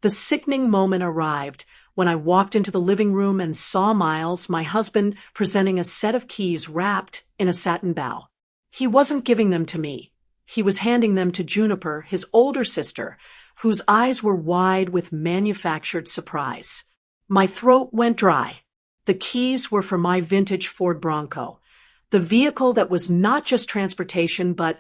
The sickening moment arrived when I walked into the living room and saw Miles, my husband, presenting a set of keys wrapped in a satin bow. He wasn't giving them to me. He was handing them to Juniper, his older sister, whose eyes were wide with manufactured surprise. My throat went dry. The keys were for my vintage Ford Bronco, the vehicle that was not just transportation but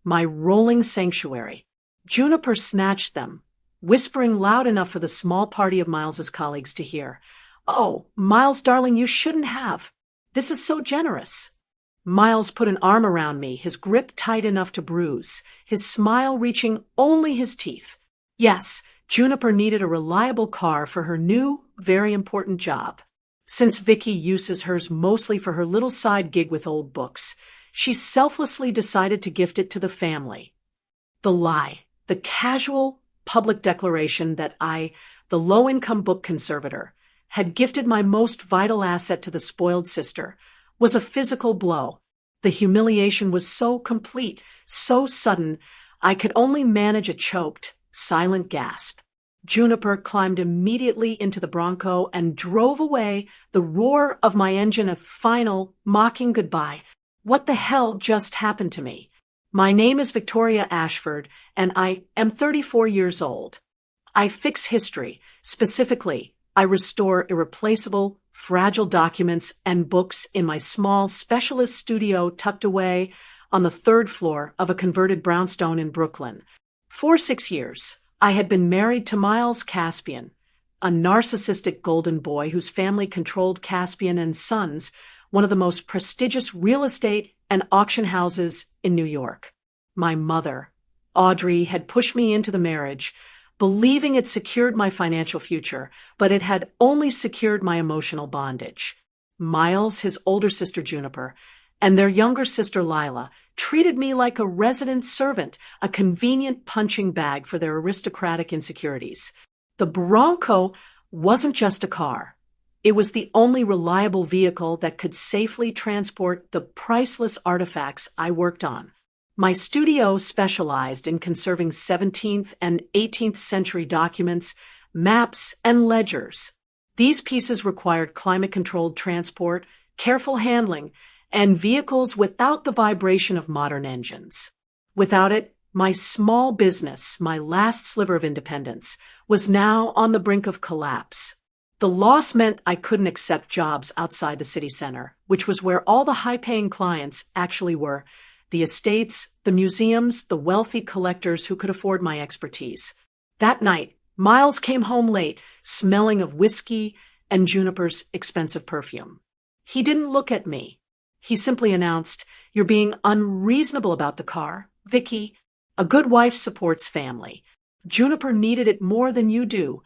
my rolling sanctuary. Juniper snatched them, whispering loud enough for the small party of Miles's colleagues to hear. "Oh, Miles, darling, you shouldn't have. This is so generous." Miles put an arm around me, his grip tight enough to bruise, his smile reaching only his teeth. Yes, Juniper needed a reliable car for her new, very important job. Since Vicky uses hers mostly for her little side gig with old books, she selflessly decided to gift it to the family. The lie, the casual, public declaration that I, the low-income book conservator, had gifted my most vital asset to the spoiled sister, was a physical blow. The humiliation was so complete, so sudden, I could only manage a choked, silent gasp. Juniper climbed immediately into the Bronco and drove away, the roar of my engine a final, mocking goodbye. What the hell just happened to me? My name is Victoria Ashford, and I am 34 years old. I fix history. Specifically, I restore irreplaceable, fragile documents and books in my small specialist studio tucked away on the third floor of a converted brownstone in Brooklyn. For 6 years, I had been married to Miles Caspian, a narcissistic golden boy whose family controlled Caspian and Sons, one of the most prestigious real estate and auction houses in New York. My mother, Audrey, had pushed me into the marriage, believing it secured my financial future, but it had only secured my emotional bondage. Miles, his older sister Juniper, and their younger sister Lila treated me like a resident servant, a convenient punching bag for their aristocratic insecurities. The Bronco wasn't just a car. It was the only reliable vehicle that could safely transport the priceless artifacts I worked on. My studio specialized in conserving 17th and 18th century documents, maps, and ledgers. These pieces required climate-controlled transport, careful handling, and vehicles without the vibration of modern engines. Without it, my small business, my last sliver of independence, was now on the brink of collapse. The loss meant I couldn't accept jobs outside the city center, which was where all the high-paying clients actually were, the estates, the museums, the wealthy collectors who could afford my expertise. That night, Miles came home late, smelling of whiskey and Juniper's expensive perfume. He didn't look at me. He simply announced, "You're being unreasonable about the car. Vicky, a good wife supports family. Juniper needed it more than you do."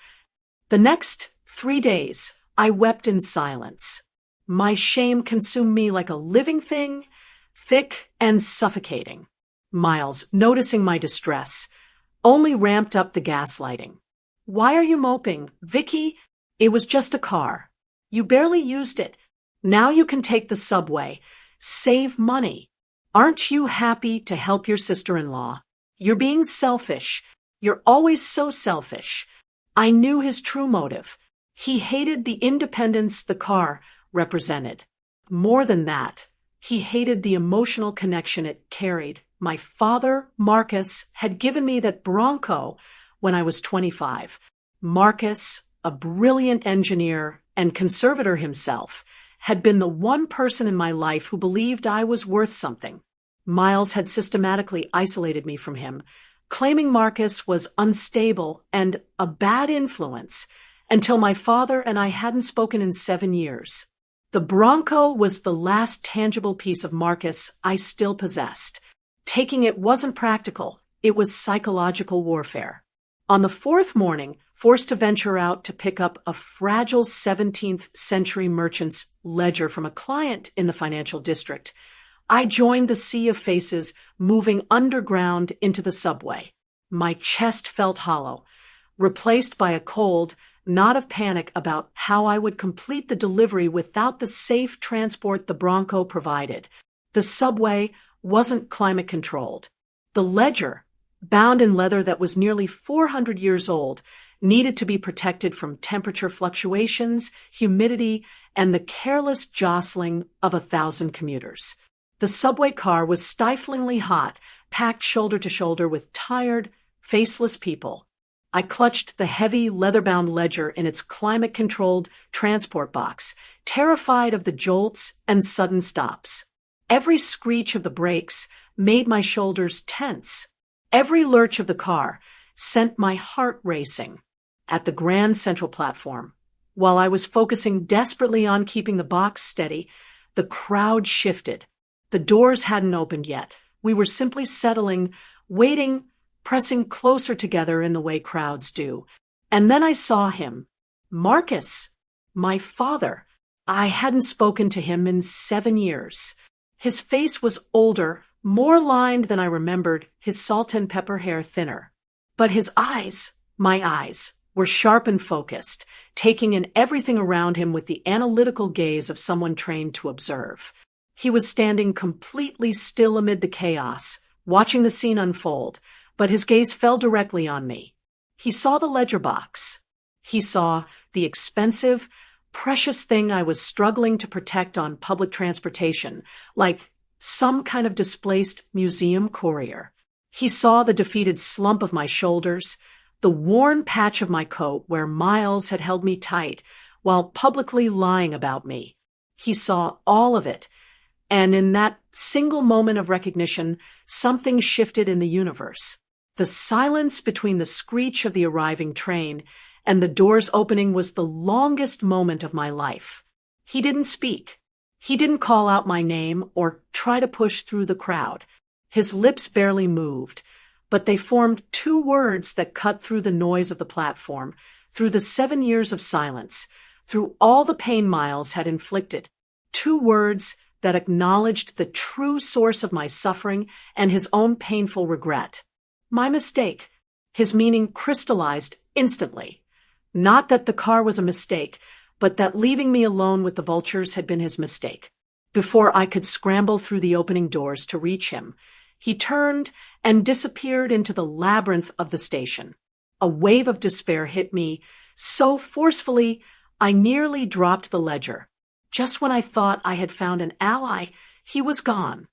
The next 3 days, I wept in silence. My shame consumed me like a living thing, thick and suffocating. Miles, noticing my distress, only ramped up the gaslighting. "Why are you moping, Vicky? It was just a car. You barely used it. Now you can take the subway. Save money. Aren't you happy to help your sister-in-law? You're being selfish. You're always so selfish." I knew his true motive. He hated the independence the car represented. More than that, he hated the emotional connection it carried. My father, Marcus, had given me that Bronco when I was 25. Marcus, a brilliant engineer and conservator himself, had been the one person in my life who believed I was worth something. Miles had systematically isolated me from him, claiming Marcus was unstable and a bad influence, until my father and I hadn't spoken in 7 years. The Bronco was the last tangible piece of Marcus I still possessed. Taking it wasn't practical, it was psychological warfare. On the 4th morning, forced to venture out to pick up a fragile 17th century merchant's ledger from a client in the financial district, I joined the sea of faces moving underground into the subway. My chest felt hollow, replaced by a cold, not of panic about how I would complete the delivery without the safe transport the Bronco provided. The subway wasn't climate-controlled. The ledger, bound in leather that was nearly 400 years old, needed to be protected from temperature fluctuations, humidity, and the careless jostling of 1,000 commuters. The subway car was stiflingly hot, packed shoulder to shoulder with tired, faceless people. I clutched the heavy, leather-bound ledger in its climate-controlled transport box, terrified of the jolts and sudden stops. Every screech of the brakes made my shoulders tense. Every lurch of the car sent my heart racing. At the Grand Central platform, while I was focusing desperately on keeping the box steady, the crowd shifted. The doors hadn't opened yet. We were simply settling, waiting, pressing closer together in the way crowds do. And then I saw him. Marcus, my father. I hadn't spoken to him in 7 years. His face was older, more lined than I remembered, his salt and pepper hair thinner. But his eyes, my eyes, were sharp and focused, taking in everything around him with the analytical gaze of someone trained to observe. He was standing completely still amid the chaos, watching the scene unfold, but his gaze fell directly on me. He saw the ledger box. He saw the expensive, precious thing I was struggling to protect on public transportation, like some kind of displaced museum courier. He saw the defeated slump of my shoulders, the worn patch of my coat where Miles had held me tight while publicly lying about me. He saw all of it, and in that single moment of recognition, something shifted in the universe. The silence between the screech of the arriving train and the doors opening was the longest moment of my life. He didn't speak. He didn't call out my name or try to push through the crowd. His lips barely moved, but they formed 2 words that cut through the noise of the platform, through the 7 years of silence, through all the pain Miles had inflicted. 2 words that acknowledged the true source of my suffering and his own painful regret. My mistake. His meaning crystallized instantly. Not that the car was a mistake, but that leaving me alone with the vultures had been his mistake. Before I could scramble through the opening doors to reach him, he turned and disappeared into the labyrinth of the station. A wave of despair hit me so forcefully I nearly dropped the ledger. Just when I thought I had found an ally, he was gone.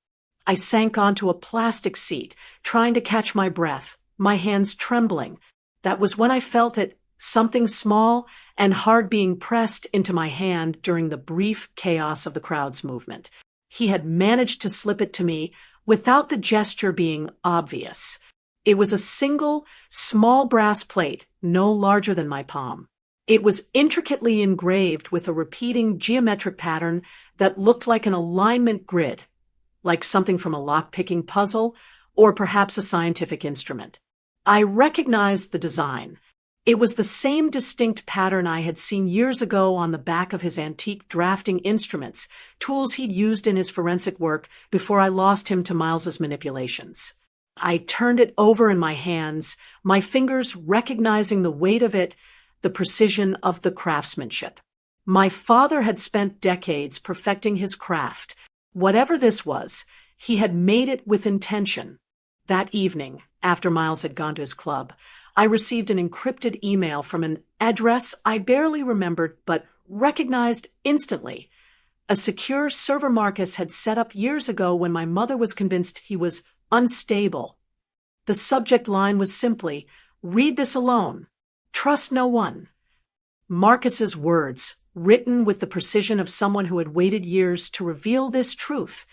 I sank onto a plastic seat, trying to catch my breath, my hands trembling. That was when I felt it, something small and hard being pressed into my hand during the brief chaos of the crowd's movement. He had managed to slip it to me without the gesture being obvious. It was a single, small brass plate, no larger than my palm. It was intricately engraved with a repeating geometric pattern that looked like an alignment grid, like something from a lock-picking puzzle or perhaps a scientific instrument. I recognized the design. It was the same distinct pattern I had seen years ago on the back of his antique drafting instruments, tools he'd used in his forensic work before I lost him to Miles's manipulations. I turned it over in my hands, my fingers recognizing the weight of it, the precision of the craftsmanship. My father had spent decades perfecting his craft. Whatever this was, he had made it with intention. That evening, after Miles had gone to his club, I received an encrypted email from an address I barely remembered but recognized instantly. A secure server Marcus had set up years ago when my mother was convinced he was unstable. The subject line was simply, "Read this alone. Trust no one." Marcus's words, written with the precision of someone who had waited years to reveal this truth,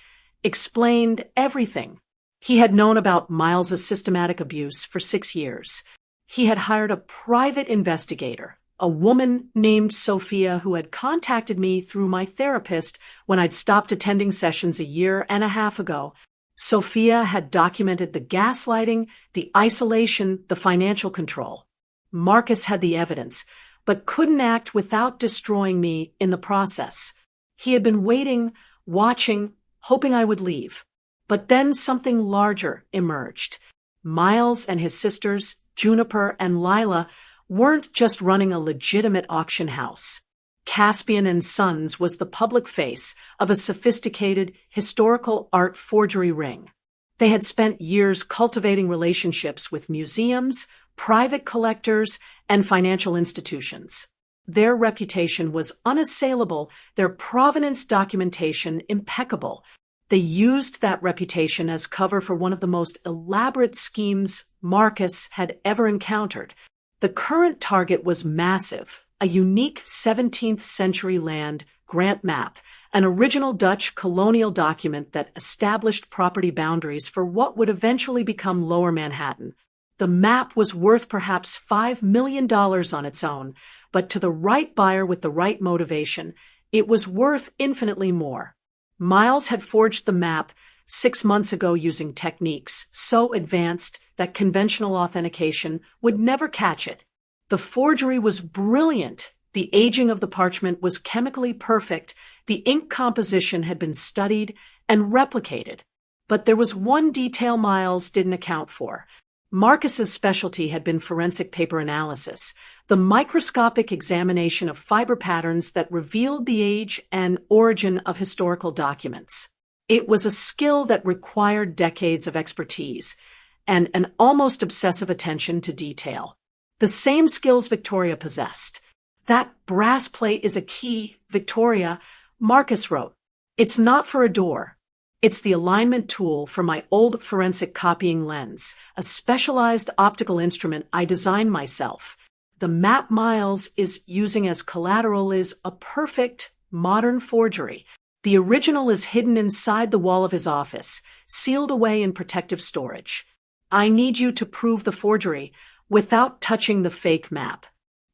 explained everything. He had known about Miles's systematic abuse for 6 years. He had hired a private investigator, a woman named Sophia who had contacted me through my therapist when I'd stopped attending sessions 1.5 years ago. Sophia had documented the gaslighting, the isolation, the financial control. Marcus had the evidence, but couldn't act without destroying me in the process. He had been waiting, watching, hoping I would leave. But then something larger emerged. Miles and his sisters, Juniper and Lila, weren't just running a legitimate auction house. Caspian and Sons was the public face of a sophisticated historical art forgery ring. They had spent years cultivating relationships with museums, private collectors, and financial institutions. Their reputation was unassailable, their provenance documentation impeccable. They used that reputation as cover for one of the most elaborate schemes Marcus had ever encountered. The current target was massive, a unique 17th century land grant map, an original Dutch colonial document that established property boundaries for what would eventually become Lower Manhattan. The map was worth perhaps $5 million on its own, but to the right buyer with the right motivation, it was worth infinitely more. Miles had forged the map 6 months ago using techniques so advanced that conventional authentication would never catch it. The forgery was brilliant. The aging of the parchment was chemically perfect. The ink composition had been studied and replicated. But there was one detail Miles didn't account for. Marcus's specialty had been forensic paper analysis, the microscopic examination of fiber patterns that revealed the age and origin of historical documents. It was a skill that required decades of expertise and an almost obsessive attention to detail. The same skills Victoria possessed. That brass plate is a key, Victoria, Marcus wrote. It's not for a door. It's the alignment tool for my old forensic copying lens, a specialized optical instrument I designed myself. The map Miles is using as collateral is a perfect, modern forgery. The original is hidden inside the wall of his office, sealed away in protective storage. I need you to prove the forgery without touching the fake map.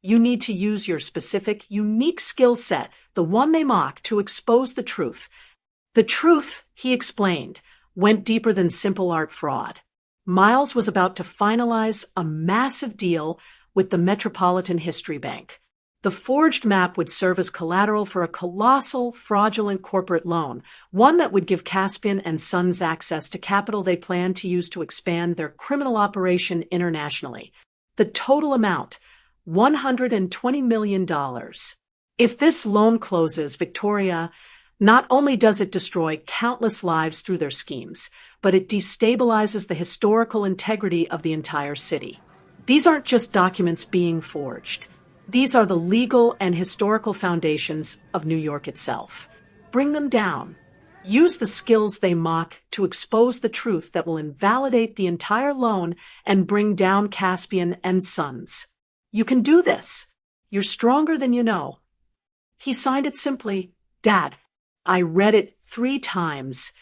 You need to use your specific, unique skill set, the one they mock, to expose the truth. The truth, he explained, went deeper than simple art fraud. Miles was about to finalize a massive deal with the Metropolitan History Bank. The forged map would serve as collateral for a colossal, fraudulent corporate loan, one that would give Caspian and Sons access to capital they planned to use to expand their criminal operation internationally. The total amount, $120 million. If this loan closes, Victoria, not only does it destroy countless lives through their schemes, but it destabilizes the historical integrity of the entire city. These aren't just documents being forged. These are the legal and historical foundations of New York itself. Bring them down. Use the skills they mock to expose the truth that will invalidate the entire loan and bring down Caspian and Sons. You can do this. You're stronger than you know. He signed it simply, Dad. I read it 3 times,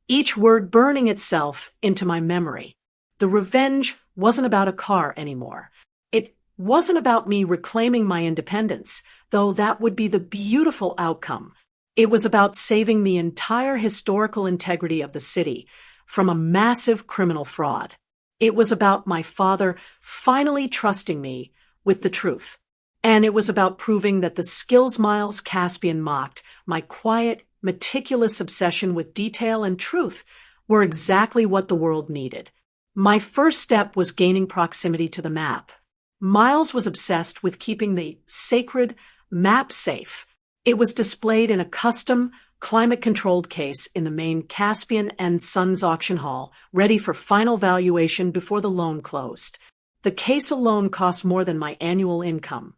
each word burning itself into my memory. The revenge wasn't about a car anymore. It wasn't about me reclaiming my independence, though that would be the beautiful outcome. It was about saving the entire historical integrity of the city from a massive criminal fraud. It was about my father finally trusting me with the truth. And it was about proving that the skills Miles Caspian mocked, my quiet, meticulous obsession with detail and truth, were exactly what the world needed. My first step was gaining proximity to the map. Miles was obsessed with keeping the sacred map safe. It was displayed in a custom, climate-controlled case in the main Caspian and Sons auction hall, ready for final valuation before the loan closed. The case alone cost more than my annual income.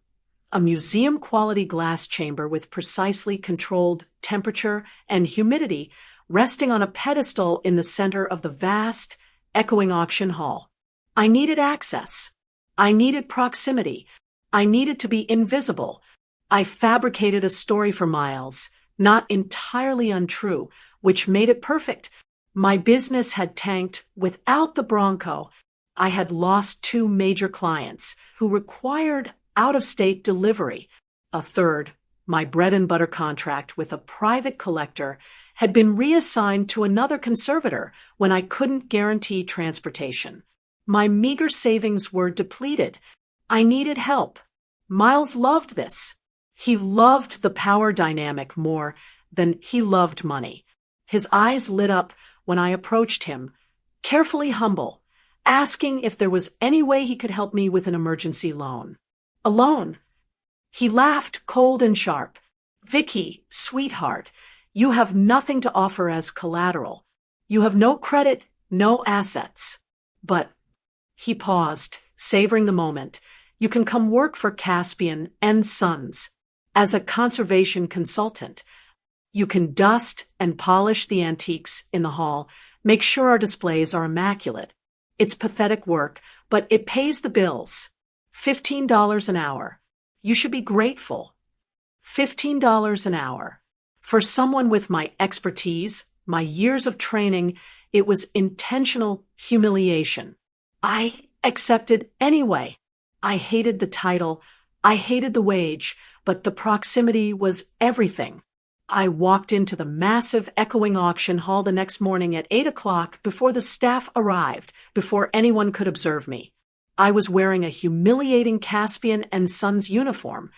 A museum-quality glass chamber with precisely controlled temperature and humidity resting on a pedestal in the center of the vast, echoing auction hall. I needed access. I needed proximity. I needed to be invisible. I fabricated a story for Miles, not entirely untrue, which made it perfect. My business had tanked without the Bronco. I had lost 2 major clients who required out-of-state delivery. A third, my bread-and-butter contract with a private collector, had been reassigned to another conservator when I couldn't guarantee transportation. My meager savings were depleted. I needed help. Miles loved this. He loved the power dynamic more than he loved money. His eyes lit up when I approached him, carefully humble, asking if there was any way he could help me with an emergency loan. A loan? He laughed cold and sharp. Vicky, sweetheart, you have nothing to offer as collateral. You have no credit, no assets. But he paused, savoring the moment. You can come work for Caspian and Sons as a conservation consultant. You can dust and polish the antiques in the hall, make sure our displays are immaculate. It's pathetic work, but it pays the bills. $15 an hour. You should be grateful. $15 an hour. For someone with my expertise, my years of training, it was intentional humiliation. I accepted anyway. I hated the title, I hated the wage, but the proximity was everything. I walked into the massive echoing auction hall the next morning at 8 o'clock before the staff arrived, before anyone could observe me. I was wearing a humiliating Caspian and Sons uniform,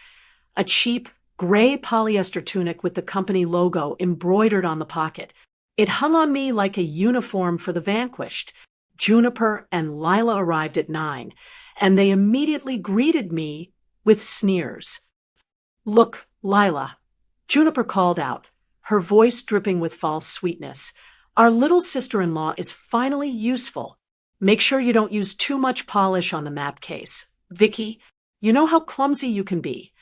a cheap gray polyester tunic with the company logo embroidered on the pocket. It hung on me like a uniform for the vanquished. Juniper and Lila arrived at 9, and they immediately greeted me with sneers. "Look, Lila," Juniper called out, her voice dripping with false sweetness. "Our little sister-in-law is finally useful. Make sure you don't use too much polish on the map case. Vicky, you know how clumsy you can be."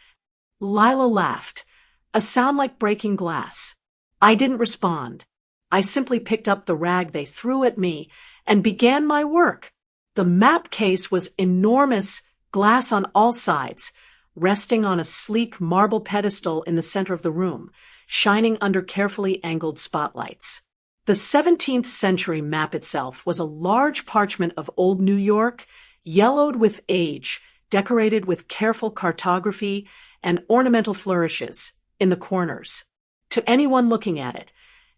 Lila laughed, a sound like breaking glass. I didn't respond. I simply picked up the rag they threw at me and began my work. The map case was enormous, glass on all sides, resting on a sleek marble pedestal in the center of the room, shining under carefully angled spotlights. The 17th century map itself was a large parchment of old New York, yellowed with age, decorated with careful cartography and ornamental flourishes in the corners. To anyone looking at it,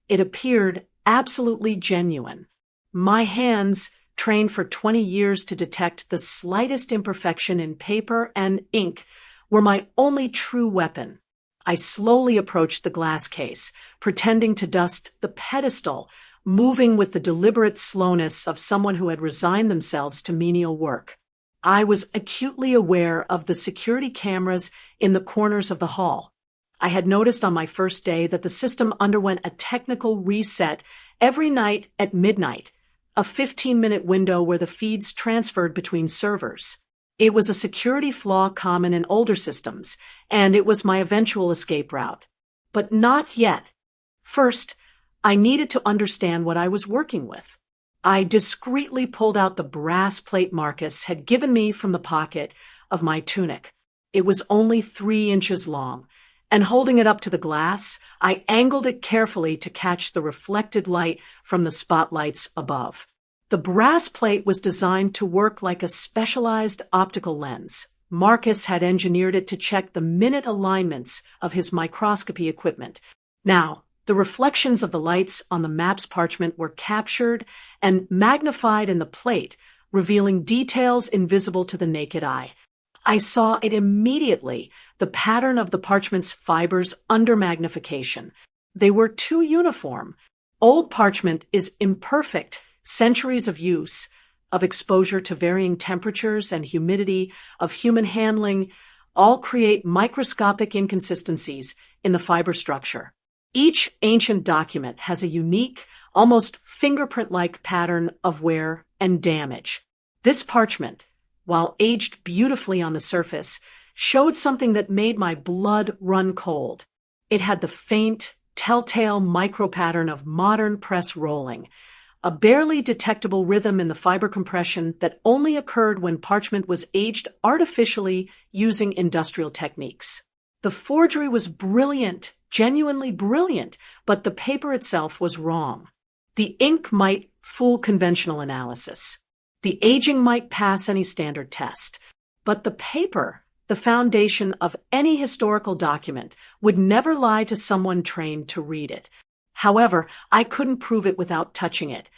it appeared absolutely genuine. My hands, trained for 20 years to detect the slightest imperfection in paper and ink, were my only true weapon. I slowly approached the glass case, pretending to dust the pedestal, moving with the deliberate slowness of someone who had resigned themselves to menial work. I was acutely aware of the security cameras in the corners of the hall. I had noticed on my first day that the system underwent a technical reset every night at midnight, a 15-minute window where the feeds transferred between servers. It was a security flaw common in older systems, and it was my eventual escape route. But not yet. First, I needed to understand what I was working with. I discreetly pulled out the brass plate Marcus had given me from the pocket of my tunic. It was only 3 inches long, and holding it up to the glass, I angled it carefully to catch the reflected light from the spotlights above. The brass plate was designed to work like a specialized optical lens. Marcus had engineered it to check the minute alignments of his microscopy equipment. Now, the reflections of the lights on the map's parchment were captured and magnified in the plate, revealing details invisible to the naked eye. I saw it immediately, the pattern of the parchment's fibers under magnification. They were too uniform. Old parchment is imperfect. Centuries of use, of exposure to varying temperatures and humidity, of human handling, all create microscopic inconsistencies in the fiber structure. Each ancient document has a unique, almost fingerprint-like pattern of wear and damage. This parchment, while aged beautifully on the surface, showed something that made my blood run cold. It had the faint, telltale micro-pattern of modern press rolling, a barely detectable rhythm in the fiber compression that only occurred when parchment was aged artificially using industrial techniques. The forgery was brilliant, genuinely brilliant, but the paper itself was wrong. The ink might fool conventional analysis. The aging might pass any standard test. But the paper, the foundation of any historical document, would never lie to someone trained to read it. However, I couldn't prove it without touching it,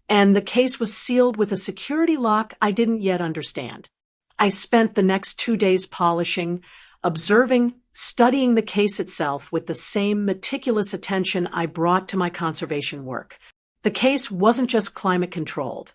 and the case was sealed with a security lock I didn't yet understand. I spent the next 2 days polishing, observing, studying the case itself with the same meticulous attention I brought to my conservation work. The case wasn't just climate controlled.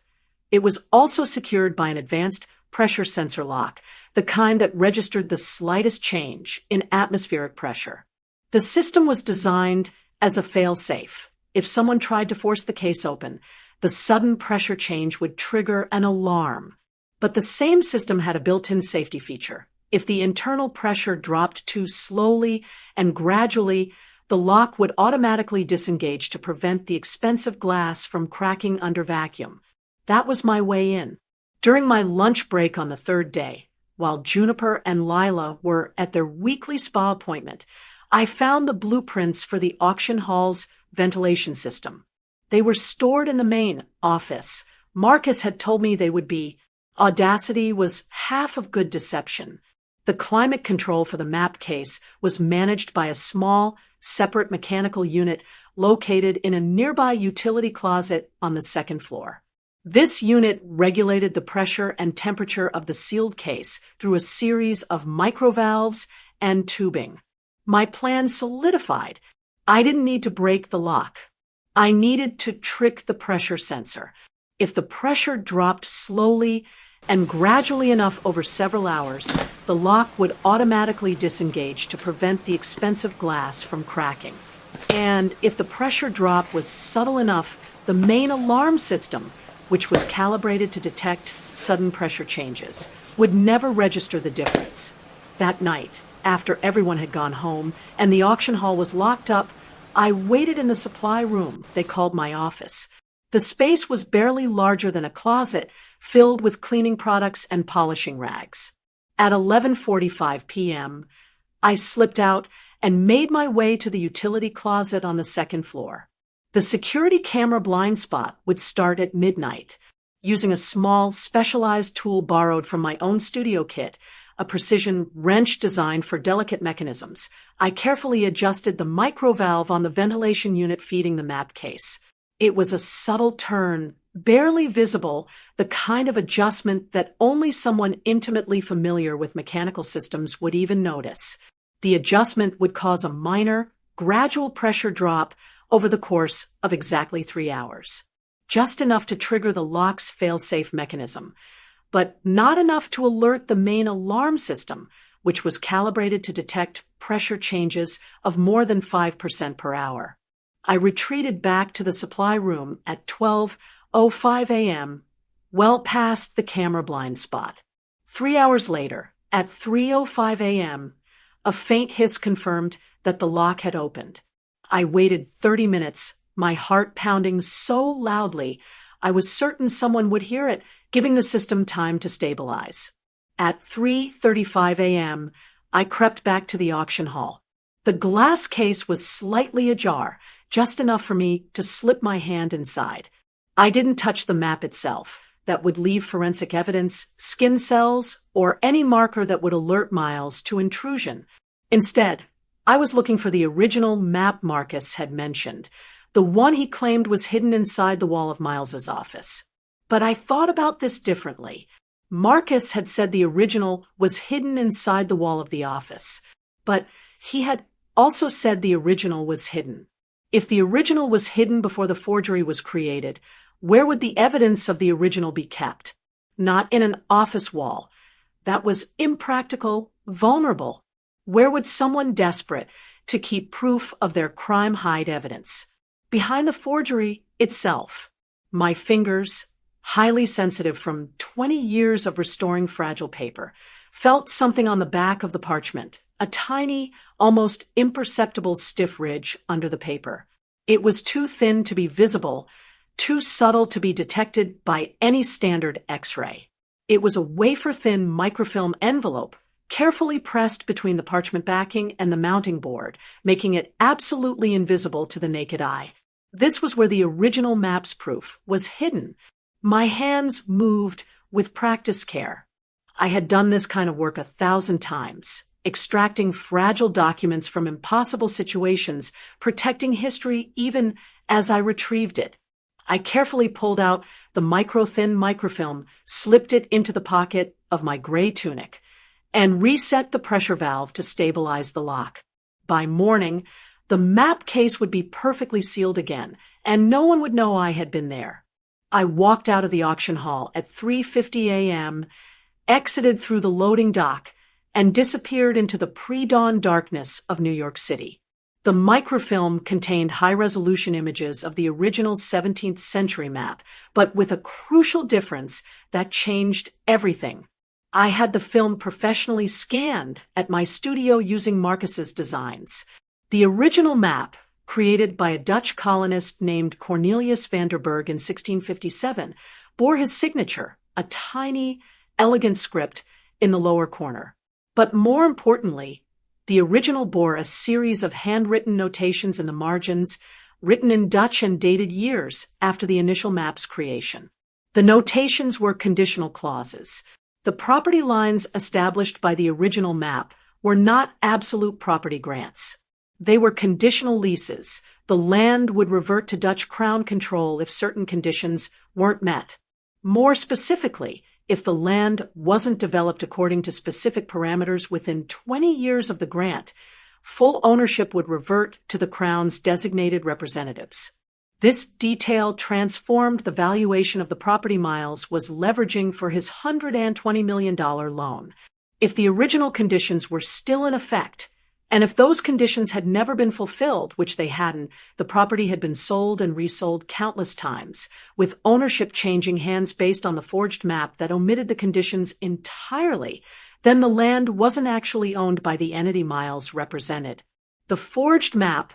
It was also secured by an advanced pressure sensor lock, the kind that registered the slightest change in atmospheric pressure. The system was designed as a fail-safe. If someone tried to force the case open, the sudden pressure change would trigger an alarm. But the same system had a built-in safety feature. If the internal pressure dropped too slowly and gradually, the lock would automatically disengage to prevent the expensive glass from cracking under vacuum. That was my way in. During my lunch break on the third day, while Juniper and Lila were at their weekly spa appointment, I found the blueprints for the auction hall's ventilation system. They were stored in the main office. Marcus had told me they would be. Audacity was half of good deception. The climate control for the map case was managed by a small, separate mechanical unit located in a nearby utility closet on the second floor. This unit regulated the pressure and temperature of the sealed case through a series of microvalves and tubing. My plan solidified. I didn't need to break the lock. I needed to trick the pressure sensor. If the pressure dropped slowly and gradually enough over several hours, the lock would automatically disengage to prevent the expensive glass from cracking. And if the pressure drop was subtle enough, the main alarm system, which was calibrated to detect sudden pressure changes, would never register the difference. That night, after everyone had gone home and the auction hall was locked up, I waited in the supply room they called my office. The space was barely larger than a closet, filled with cleaning products and polishing rags. At 11:45 p.m., I slipped out and made my way to the utility closet on the second floor. The security camera blind spot would start at midnight. Using a small, specialized tool borrowed from my own studio kit, a precision wrench designed for delicate mechanisms, I carefully adjusted the microvalve on the ventilation unit feeding the map case. It was a subtle turn, barely visible, the kind of adjustment that only someone intimately familiar with mechanical systems would even notice. The adjustment would cause a minor, gradual pressure drop over the course of exactly 3 hours. Just enough to trigger the lock's fail-safe mechanism, but not enough to alert the main alarm system, which was calibrated to detect pressure changes of more than 5% per hour. I retreated back to the supply room at 12:05 a.m., well past the camera blind spot. 3 hours later, at 3:05 a.m., a faint hiss confirmed that the lock had opened. I waited 30 minutes, my heart pounding so loudly I was certain someone would hear it, giving the system time to stabilize. At 3:35 a.m., I crept back to the auction hall. The glass case was slightly ajar, just enough for me to slip my hand inside. I didn't touch the map itself. That would leave forensic evidence, skin cells, or any marker that would alert Miles to intrusion. Instead, I was looking for the original map Marcus had mentioned, the one he claimed was hidden inside the wall of Miles's office. But I thought about this differently. Marcus had said the original was hidden inside the wall of the office, but he had also said the original was hidden. If the original was hidden before the forgery was created, where would the evidence of the original be kept? Not in an office wall. That was impractical, vulnerable. Where would someone desperate to keep proof of their crime hide evidence? Behind the forgery itself. My fingers, highly sensitive from 20 years of restoring fragile paper, felt something on the back of the parchment, a tiny, almost imperceptible stiff ridge under the paper. It was too thin to be visible, too subtle to be detected by any standard X-ray. It was a wafer-thin microfilm envelope, carefully pressed between the parchment backing and the mounting board, making it absolutely invisible to the naked eye. This was where the original map's proof was hidden. My hands moved with practiced care. I had done this kind of work 1,000 times, extracting fragile documents from impossible situations, protecting history even as I retrieved it. I carefully pulled out the micro-thin microfilm, slipped it into the pocket of my gray tunic, and reset the pressure valve to stabilize the lock. By morning, the map case would be perfectly sealed again, and no one would know I had been there. I walked out of the auction hall at 3:50 a.m., exited through the loading dock, and disappeared into the pre-dawn darkness of New York City. The microfilm contained high-resolution images of the original 17th century map, but with a crucial difference that changed everything. I had the film professionally scanned at my studio using Marcus's designs. The original map, created by a Dutch colonist named Cornelius van der Burg in 1657, bore his signature, a tiny, elegant script in the lower corner. But more importantly, the original bore a series of handwritten notations in the margins, written in Dutch and dated years after the initial map's creation. The notations were conditional clauses. The property lines established by the original map were not absolute property grants. They were conditional leases. The land would revert to Dutch crown control if certain conditions weren't met. More specifically, if the land wasn't developed according to specific parameters within 20 years of the grant, full ownership would revert to the Crown's designated representatives. This detail transformed the valuation of the property Miles was leveraging for his $120 million loan. If the original conditions were still in effect, and if those conditions had never been fulfilled, which they hadn't, the property had been sold and resold countless times, with ownership changing hands based on the forged map that omitted the conditions entirely, then the land wasn't actually owned by the entity Miles represented. The forged map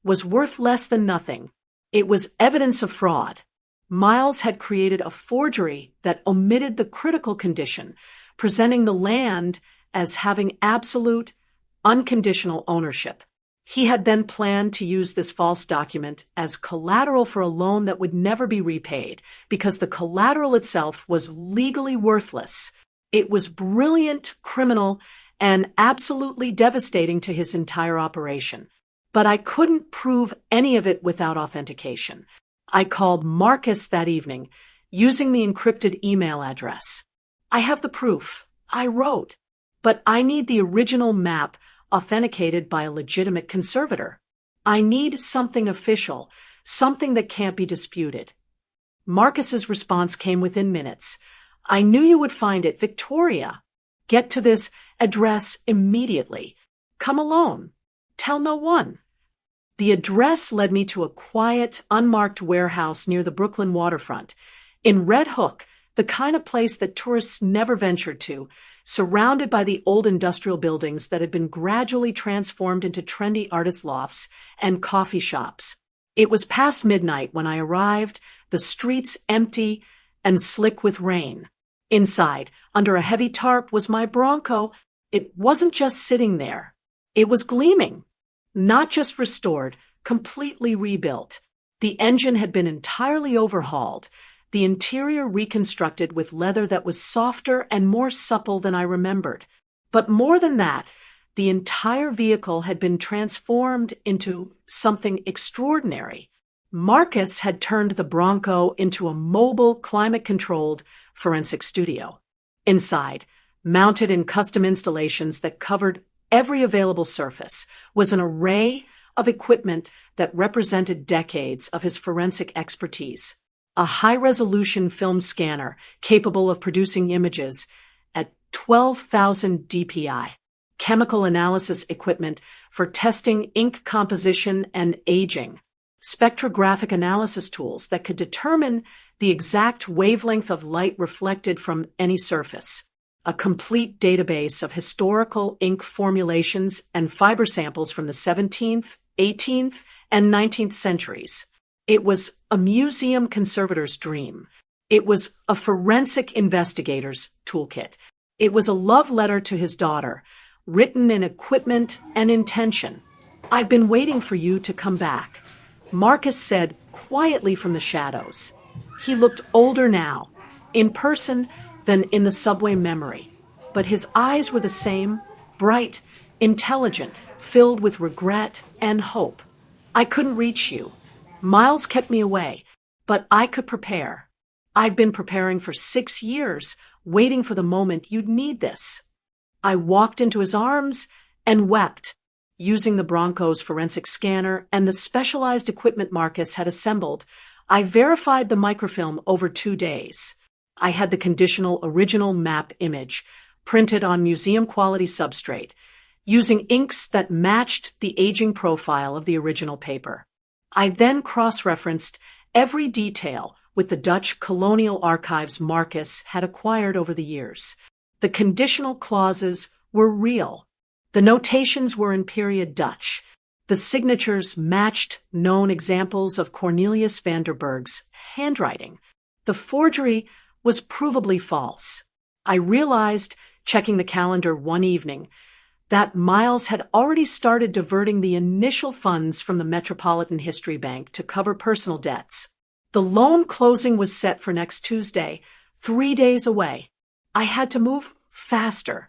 was worth less than nothing. It was evidence of fraud. Miles had created a forgery that omitted the critical condition, presenting the land as having absolute, unconditional ownership. He had then planned to use this false document as collateral for a loan that would never be repaid, because the collateral itself was legally worthless. It was brilliant, criminal, and absolutely devastating to his entire operation. But I couldn't prove any of it without authentication. I called Marcus that evening, using the encrypted email address. I have the proof. I wrote. But I need the original map authenticated by a legitimate conservator. I need something official, something that can't be disputed. Marcus's response came within minutes. I knew you would find it, Victoria. Get to this address immediately. Come alone. Tell no one. The address led me to a quiet, unmarked warehouse near the Brooklyn waterfront. In Red Hook, the kind of place that tourists never ventured to, surrounded by the old industrial buildings that had been gradually transformed into trendy artist lofts and coffee shops. It was past midnight when I arrived, the streets empty and slick with rain. Inside, under a heavy tarp, was my Bronco. It wasn't just sitting there. It was gleaming. Not just restored, completely rebuilt. The engine had been entirely overhauled, the interior reconstructed with leather that was softer and more supple than I remembered. But more than that, the entire vehicle had been transformed into something extraordinary. Marcus had turned the Bronco into a mobile, climate-controlled forensic studio. Inside, mounted in custom installations that covered every available surface, was an array of equipment that represented decades of his forensic expertise. A high-resolution film scanner capable of producing images at 12,000 dpi, chemical analysis equipment for testing ink composition and aging, spectrographic analysis tools that could determine the exact wavelength of light reflected from any surface, a complete database of historical ink formulations and fiber samples from the 17th, 18th, and 19th centuries. It was a museum conservator's dream. It was a forensic investigator's toolkit. It was a love letter to his daughter, written in equipment and intention. I've been waiting for you to come back, Marcus said quietly from the shadows. He looked older now, in person than in the subway memory, but his eyes were the same, bright, intelligent, filled with regret and hope. I couldn't reach you. Miles kept me away, but I could prepare. I'd been preparing for 6 years, waiting for the moment you'd need this. I walked into his arms and wept, using the Bronco's forensic scanner and the specialized equipment Marcus had assembled. I verified the microfilm over 2 days. I had the conditional original map image, printed on museum-quality substrate. using inks that matched the aging profile of the original paper. I then cross-referenced every detail with the Dutch colonial archives Marcus had acquired over the years. The conditional clauses were real. The notations were in period Dutch. The signatures matched known examples of Cornelius van der Burg's handwriting. The forgery was provably false. I realized, checking the calendar one evening, that Miles had already started diverting the initial funds from the Metropolitan History Bank to cover personal debts. The loan closing was set for next Tuesday, 3 days away. I had to move faster.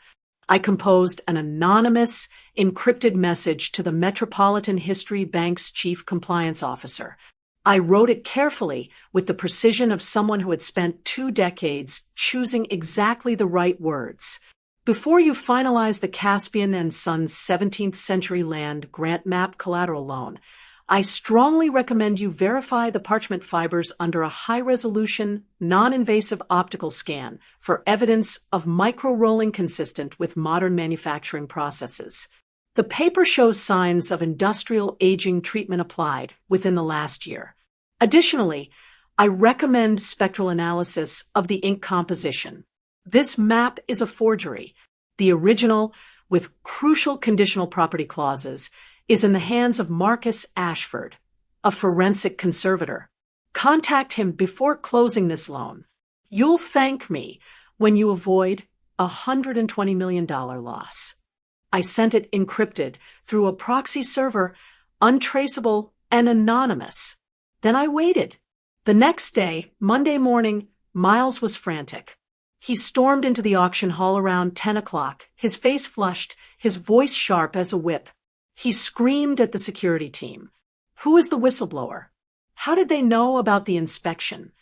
I composed an anonymous, encrypted message to the Metropolitan History Bank's chief compliance officer. I wrote it carefully with the precision of someone who had spent 2 decades choosing exactly the right words. Before you finalize the Caspian and Sons 17th century land grant map collateral loan, I strongly recommend you verify the parchment fibers under a high-resolution, non-invasive optical scan for evidence of micro-rolling consistent with modern manufacturing processes. The paper shows signs of industrial aging treatment applied within the last year. Additionally, I recommend spectral analysis of the ink composition. This map is a forgery. The original, with crucial conditional property clauses, is in the hands of Marcus Ashford, a forensic conservator. Contact him before closing this loan. You'll thank me when you avoid a $120 million loss. I sent it encrypted through a proxy server, untraceable and anonymous. Then I waited. The next day, Monday morning, Miles was frantic. He stormed into the auction hall around 10 o'clock, his face flushed, his voice sharp as a whip. He screamed at the security team. Who is the whistleblower? How did they know about the inspection?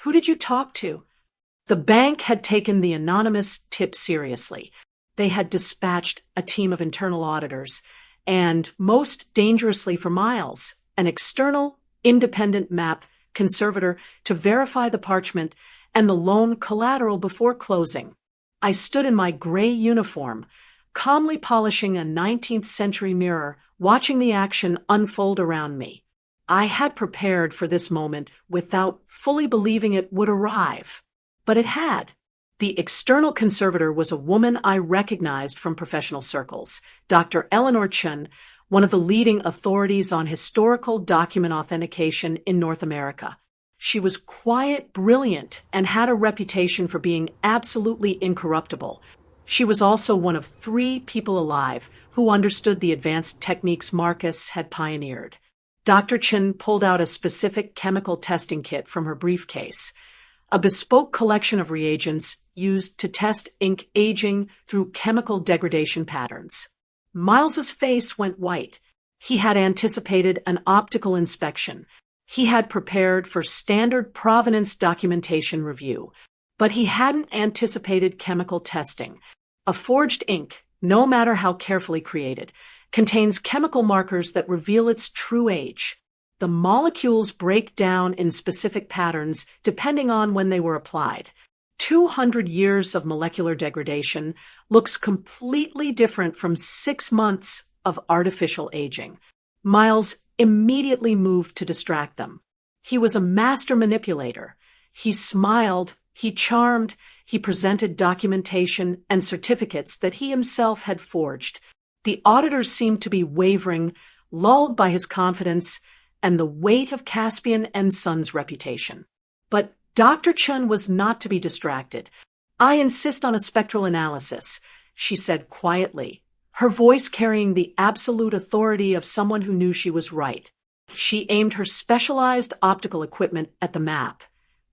Who did you talk to? The bank had taken the anonymous tip seriously. They had dispatched a team of internal auditors and, most dangerously for Miles, an external, independent map conservator to verify the parchment and the loan collateral before closing. I stood in my gray uniform, calmly polishing a 19th century mirror, watching the action unfold around me. I had prepared for this moment without fully believing it would arrive. But it had. The external conservator was a woman I recognized from professional circles, Dr. Eleanor Chun, one of the leading authorities on historical document authentication in North America. She was quiet, brilliant, and had a reputation for being absolutely incorruptible. She was also one of 3 people alive who understood the advanced techniques Marcus had pioneered. Dr. Chin pulled out a specific chemical testing kit from her briefcase, a bespoke collection of reagents used to test ink aging through chemical degradation patterns. Miles's face went white. He had anticipated an optical inspection. He had prepared for standard provenance documentation review, but he hadn't anticipated chemical testing. A forged ink, no matter how carefully created, contains chemical markers that reveal its true age. The molecules break down in specific patterns depending on when they were applied. 200 years of molecular degradation looks completely different from 6 months of artificial aging. Miles immediately moved to distract them. He was a master manipulator. He smiled, he charmed, he presented documentation and certificates that he himself had forged. The auditors seemed to be wavering, lulled by his confidence and the weight of Caspian and Sons' reputation. But Dr. Chun was not to be distracted. "I insist on a spectral analysis," she said quietly, her voice carrying the absolute authority of someone who knew she was right. She aimed her specialized optical equipment at the map,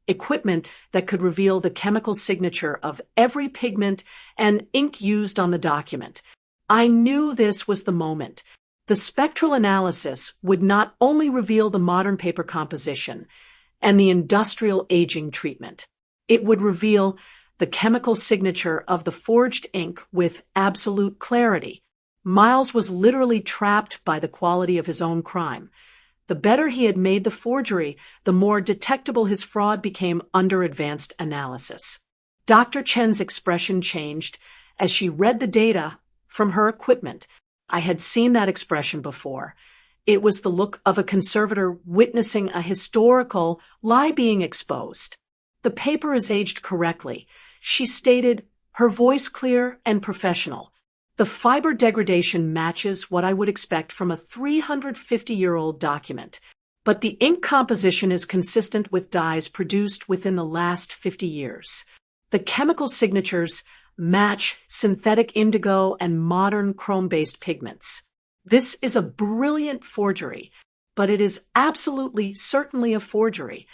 equipment that could reveal the chemical signature of every pigment and ink used on the document. I knew this was the moment. The spectral analysis would not only reveal the modern paper composition and the industrial aging treatment, it would reveal the chemical signature of the forged ink with absolute clarity. Miles was literally trapped by the quality of his own crime. The better he had made the forgery, the more detectable his fraud became under advanced analysis. Dr. Chen's expression changed as she read the data from her equipment. I had seen that expression before. It was the look of a conservator witnessing a historical lie being exposed. "The paper is aged correctly," she stated, her voice clear and professional. "The fiber degradation matches what I would expect from a 350-year-old document, but the ink composition is consistent with dyes produced within the last 50 years. The chemical signatures match synthetic indigo and modern chrome-based pigments. This is a brilliant forgery, but it is absolutely certainly a forgery."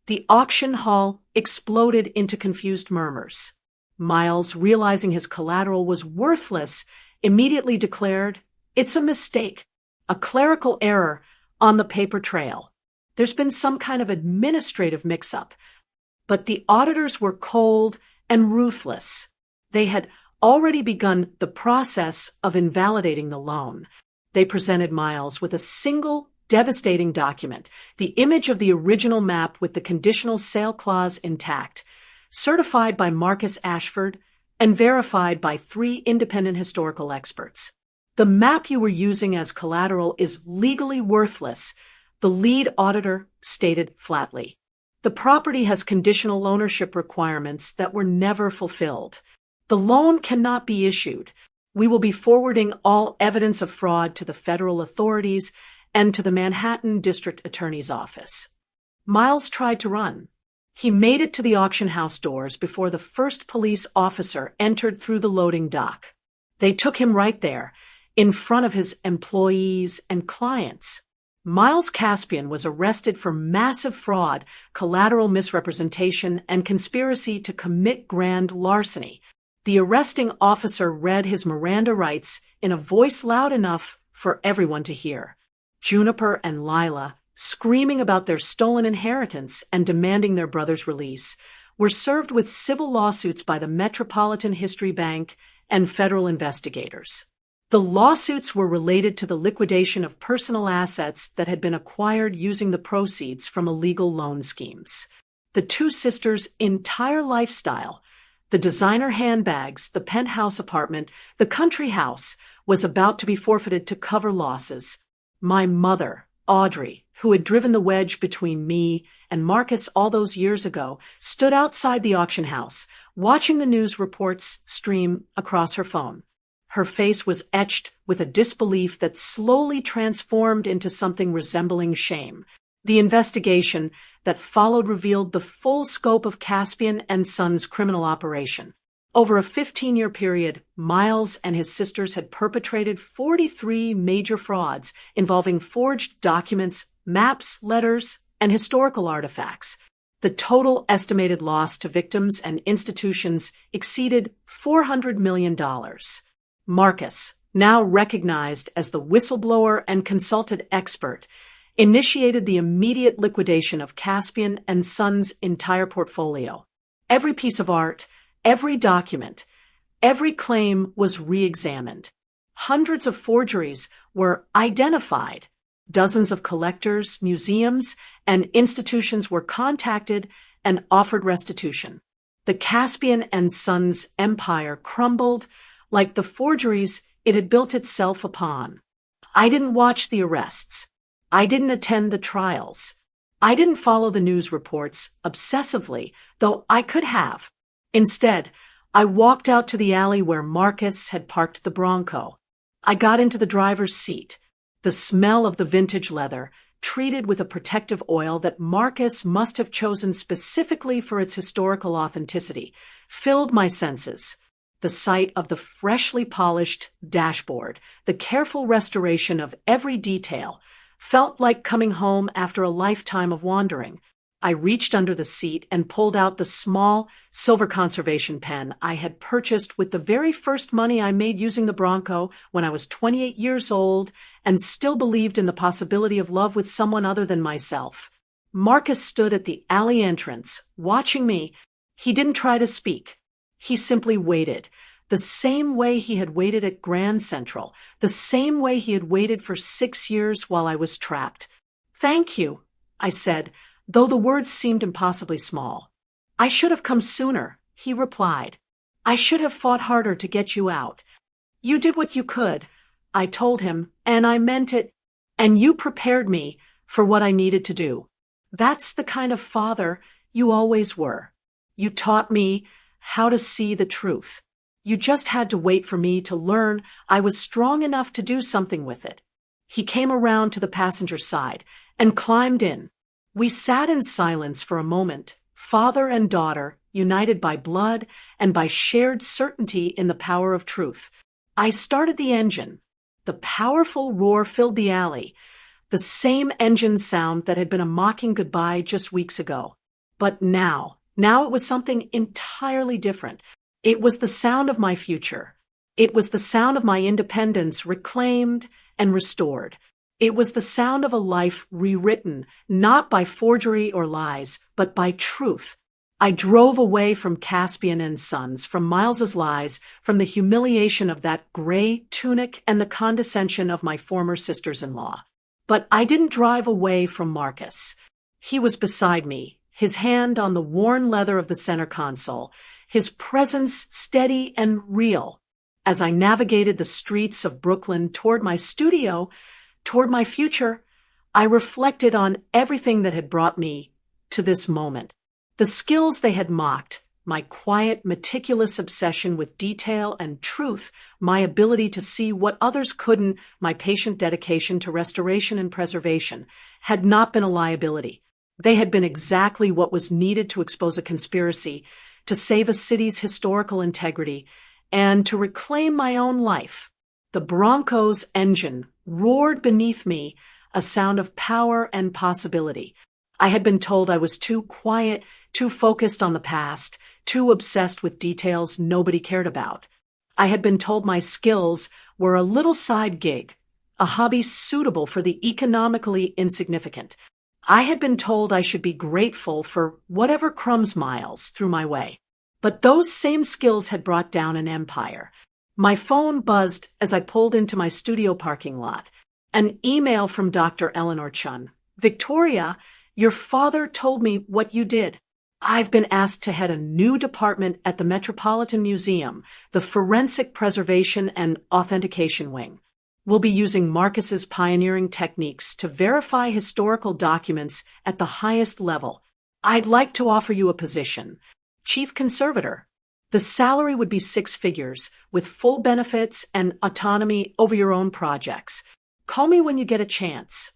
The auction hall exploded into confused murmurs. Miles, realizing his collateral was worthless, immediately declared, "It's a mistake, a clerical error on the paper trail. There's been some kind of administrative mix-up." But the auditors were cold and ruthless. They had already begun the process of invalidating the loan. They presented Miles with a single devastating document, the image of the original map with the conditional sale clause intact, certified by Marcus Ashford and verified by 3 independent historical experts. "The map you were using as collateral is legally worthless," the lead auditor stated flatly. "The property has conditional ownership requirements that were never fulfilled. The loan cannot be issued. We will be forwarding all evidence of fraud to the federal authorities and to the Manhattan District Attorney's Office." Miles tried to run. He made it to the auction house doors before the first police officer entered through the loading dock. They took him right there, in front of his employees and clients. Miles Caspian was arrested for massive fraud, collateral misrepresentation, and conspiracy to commit grand larceny. The arresting officer read his Miranda rights in a voice loud enough for everyone to hear. Juniper and Lila, screaming about their stolen inheritance and demanding their brother's release, were served with civil lawsuits by the Metropolitan History Bank and federal investigators. The lawsuits were related to the liquidation of personal assets that had been acquired using the proceeds from illegal loan schemes. The 2 sisters' entire lifestyle, the designer handbags, the penthouse apartment, the country house, was about to be forfeited to cover losses. My mother, Audrey, who had driven the wedge between me and Marcus all those years ago, stood outside the auction house, watching the news reports stream across her phone. Her face was etched with a disbelief that slowly transformed into something resembling shame. The investigation that followed revealed the full scope of Caspian and Sons' criminal operation. Over a 15-year period, Miles and his sisters had perpetrated 43 major frauds involving forged documents, maps, letters, and historical artifacts. The total estimated loss to victims and institutions exceeded $400 million. Marcus, now recognized as the whistleblower and consulted expert, initiated the immediate liquidation of Caspian and Sons' entire portfolio. Every piece of art, every document, every claim was re-examined. Hundreds of forgeries were identified. Dozens of collectors, museums, and institutions were contacted and offered restitution. The Caspian and Sons empire crumbled like the forgeries it had built itself upon. I didn't watch the arrests. I didn't attend the trials. I didn't follow the news reports obsessively, though I could have. Instead, I walked out to the alley where Marcus had parked the Bronco. I got into the driver's seat. The smell of the vintage leather, treated with a protective oil that Marcus must have chosen specifically for its historical authenticity, filled my senses. The sight of the freshly polished dashboard, the careful restoration of every detail, felt like coming home after a lifetime of wandering. I reached under the seat and pulled out the small silver conservation pen I had purchased with the very first money I made using the Bronco when I was 28 years old and still believed in the possibility of love with someone other than myself. Marcus stood at the alley entrance, watching me. He didn't try to speak. He simply waited, the same way he had waited at Grand Central, the same way he had waited for 6 years while I was trapped. "Thank you," I said, though the words seemed impossibly small. "I should have come sooner," he replied. "I should have fought harder to get you out. You did what you could, I told him, and I meant it, and you prepared me for what I needed to do. That's the kind of father you always were. You taught me how to see the truth. You just had to wait for me to learn I was strong enough to do something with it. He came around to the passenger side and climbed in. We sat in silence for a moment, father and daughter, united by blood and by shared certainty in the power of truth. I started the engine. The powerful roar filled the alley, the same engine sound that had been a mocking goodbye just weeks ago. But now it was something entirely different. It was the sound of my future. It was the sound of my independence reclaimed and restored. It was the sound of a life rewritten, not by forgery or lies, but by truth. I drove away from Caspian and Sons, from Miles's lies, from the humiliation of that gray tunic and the condescension of my former sisters-in-law. But I didn't drive away from Marcus. He was beside me, his hand on the worn leather of the center console, his presence steady and real. As I navigated the streets of Brooklyn toward my studio, toward my future, I reflected on everything that had brought me to this moment. The skills they had mocked, my quiet, meticulous obsession with detail and truth, my ability to see what others couldn't, my patient dedication to restoration and preservation, had not been a liability. They had been exactly what was needed to expose a conspiracy, to save a city's historical integrity, and to reclaim my own life. The Bronco's engine roared beneath me, a sound of power and possibility. I had been told I was too quiet, too focused on the past, too obsessed with details nobody cared about. I had been told my skills were a little side gig, a hobby suitable for the economically insignificant. I had been told I should be grateful for whatever crumbs Miles threw my way. But those same skills had brought down an empire. My phone buzzed as I pulled into my studio parking lot. An email from Dr. Eleanor Chun. Victoria, your father told me what you did. I've been asked to head a new department at the Metropolitan Museum, the Forensic Preservation and Authentication Wing. We'll be using Marcus's pioneering techniques to verify historical documents at the highest level. I'd like to offer you a position. Chief Conservator. The salary would be 6 figures, with full benefits and autonomy over your own projects. Call me when you get a chance.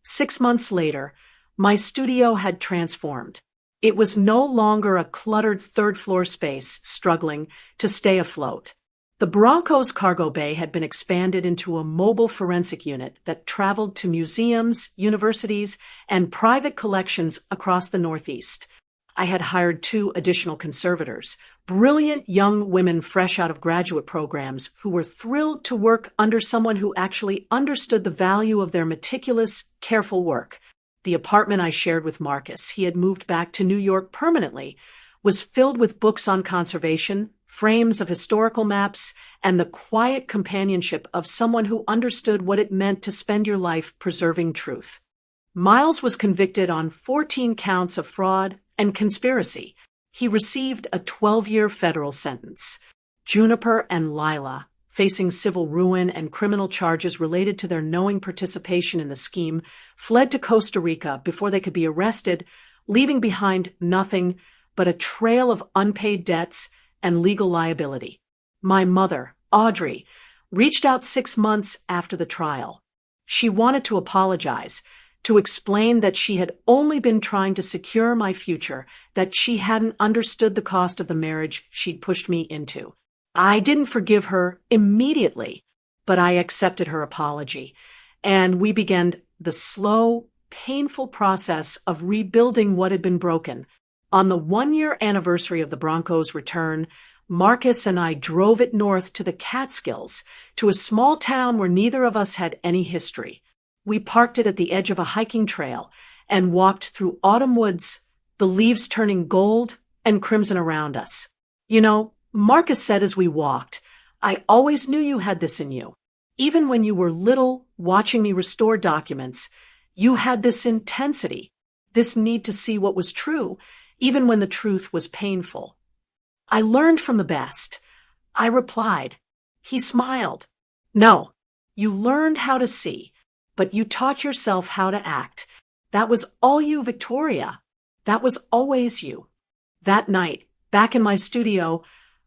6 months later, my studio had transformed. It was no longer a cluttered third-floor space struggling to stay afloat. The Bronco's cargo bay had been expanded into a mobile forensic unit that traveled to museums, universities, and private collections across the Northeast. I had hired 2 additional conservators, brilliant young women fresh out of graduate programs who were thrilled to work under someone who actually understood the value of their meticulous, careful work. The apartment I shared with Marcus, he had moved back to New York permanently, was filled with books on conservation, frames of historical maps, and the quiet companionship of someone who understood what it meant to spend your life preserving truth. Miles was convicted on 14 counts of fraud and conspiracy. He received a 12-year federal sentence. Juniper and Lila, facing civil ruin and criminal charges related to their knowing participation in the scheme, fled to Costa Rica before they could be arrested, leaving behind nothing but a trail of unpaid debts and legal liability. My mother, Audrey, reached out 6 months after the trial. She wanted to apologize, to explain that she had only been trying to secure my future, that she hadn't understood the cost of the marriage she'd pushed me into. I didn't forgive her immediately, but I accepted her apology, and we began the slow, painful process of rebuilding what had been broken. On the 1-year anniversary of the Bronco's return, Marcus and I drove it north to the Catskills, to a small town where neither of us had any history. We parked it at the edge of a hiking trail and walked through autumn woods, the leaves turning gold and crimson around us. You know, Marcus said as we walked, I always knew you had this in you. Even when you were little, watching me restore documents, you had this intensity, this need to see what was true, even when the truth was painful. I learned from the best. I replied. He smiled. No, You learned how to see, but you taught yourself how to act. That was all you, Victoria. That was always you. That night, back in my studio,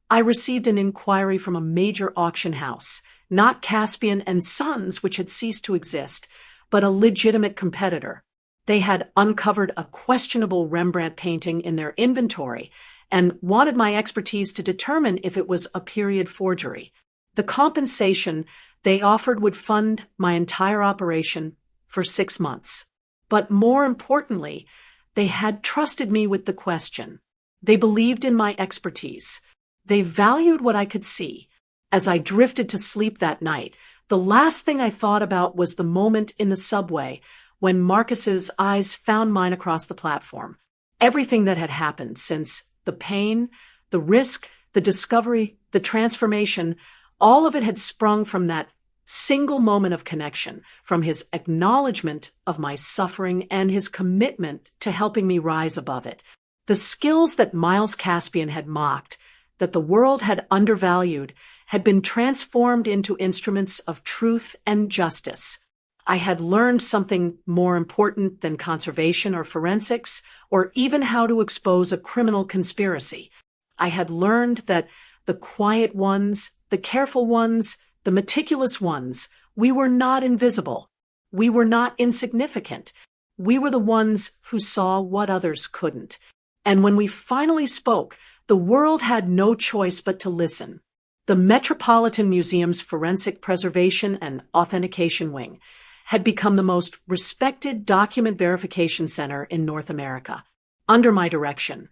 I received an inquiry from a major auction house, not Caspian and Sons, which had ceased to exist, but a legitimate competitor. They had uncovered a questionable Rembrandt painting in their inventory and wanted my expertise to determine if it was a period forgery. The compensation they offered would fund my entire operation for 6 months. But more importantly, they had trusted me with the question. They believed in my expertise. They valued what I could see. As I drifted to sleep that night, the last thing I thought about was the moment in the subway when Marcus's eyes found mine across the platform. Everything that had happened since, the pain, the risk, the discovery, the transformation, all of it had sprung from that single moment of connection, from his acknowledgement of my suffering and his commitment to helping me rise above it. The skills that Miles Caspian had mocked, that the world had undervalued, had been transformed into instruments of truth and justice. I had learned something more important than conservation or forensics, or even how to expose a criminal conspiracy. I had learned that the quiet ones, the careful ones, the meticulous ones, we were not invisible. We were not insignificant. We were the ones who saw what others couldn't. And when we finally spoke, the world had no choice but to listen. The Metropolitan Museum's Forensic Preservation and Authentication Wing had become the most respected document verification center in North America. Under my direction,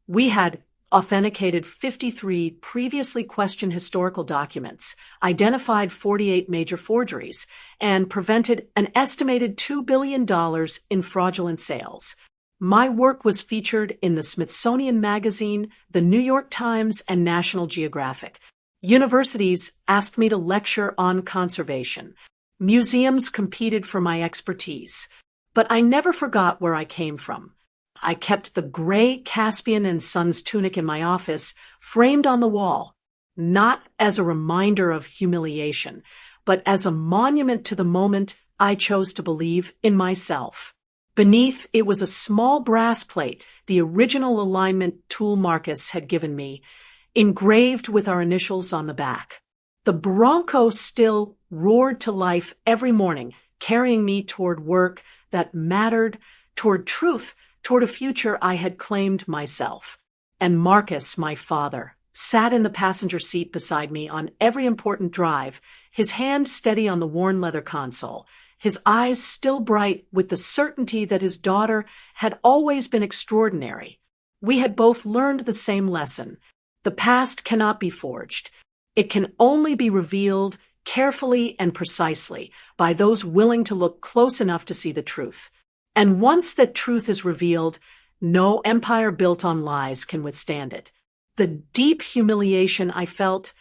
we had authenticated 53 previously questioned historical documents, identified 48 major forgeries, and prevented an estimated $2 billion in fraudulent sales. My work was featured in the Smithsonian Magazine, the New York Times, and National Geographic. Universities asked me to lecture on conservation. Museums competed for my expertise. But I never forgot where I came from. I kept the gray Caspian and Sons tunic in my office, framed on the wall, not as a reminder of humiliation, but as a monument to the moment I chose to believe in myself. Beneath it was a small brass plate, the original alignment tool Marcus had given me, engraved with our initials on the back. The Bronco still roared to life every morning, carrying me toward work that mattered, toward truth, toward a future I had claimed myself. And Marcus, my father, sat in the passenger seat beside me on every important drive, his hand steady on the worn leather console, his eyes still bright with the certainty that his daughter had always been extraordinary. We had both learned the same lesson. The past cannot be forged. It can only be revealed carefully and precisely by those willing to look close enough to see the truth. And once that truth is revealed, no empire built on lies can withstand it. The deep humiliation I felt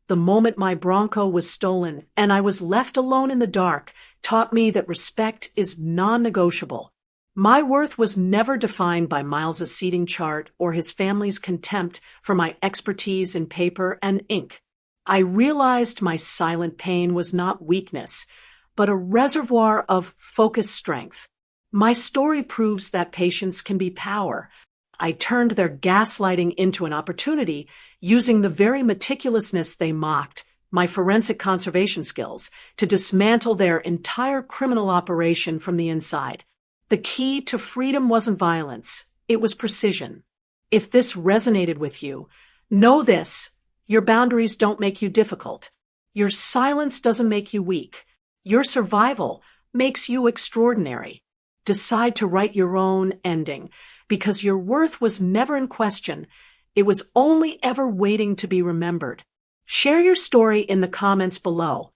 the moment my Bronco was stolen and I was left alone in the dark taught me that respect is non-negotiable. My worth was never defined by Miles's seating chart or his family's contempt for my expertise in paper and ink. I realized my silent pain was not weakness, but a reservoir of focused strength. My story proves that patience can be power. I turned their gaslighting into an opportunity, using the very meticulousness they mocked, my forensic conservation skills, to dismantle their entire criminal operation from the inside. The key to freedom wasn't violence, it was precision. If this resonated with you, know this: your boundaries don't make you difficult. Your silence doesn't make you weak. Your survival makes you extraordinary. Decide to write your own ending, because your worth was never in question. It was only ever waiting to be remembered. Share your story in the comments below.